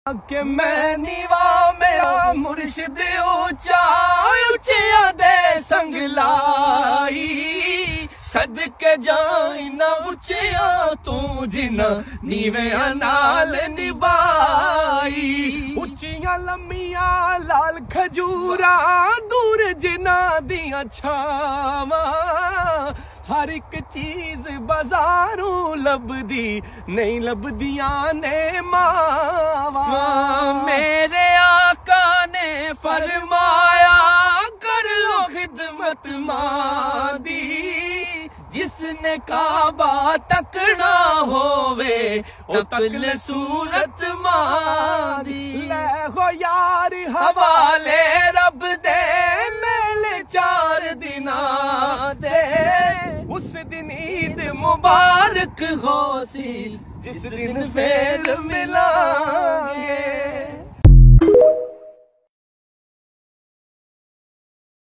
कि मैं नीवा मेरा मुर्शिद ऊंचा उचिया दे संग लाई सदके जाई ना उचिया तू जिना नीवे नाल निभाई उचिया लम्मिया लाल खजूरा दूर जिना दिया छावा हर एक चीज बाजारों लभदी नहीं लभदिया ने मावा मेरे आका ने फरमाया कर लो खिदमत मादी जिसने काबा तकना होवे ओ तकले सूरत मादी ले हो यार हवाले रब दे मेले 4 दिना दे उस दिन ईद मुबारक हो सी जिस दिन फिर मिलांगे।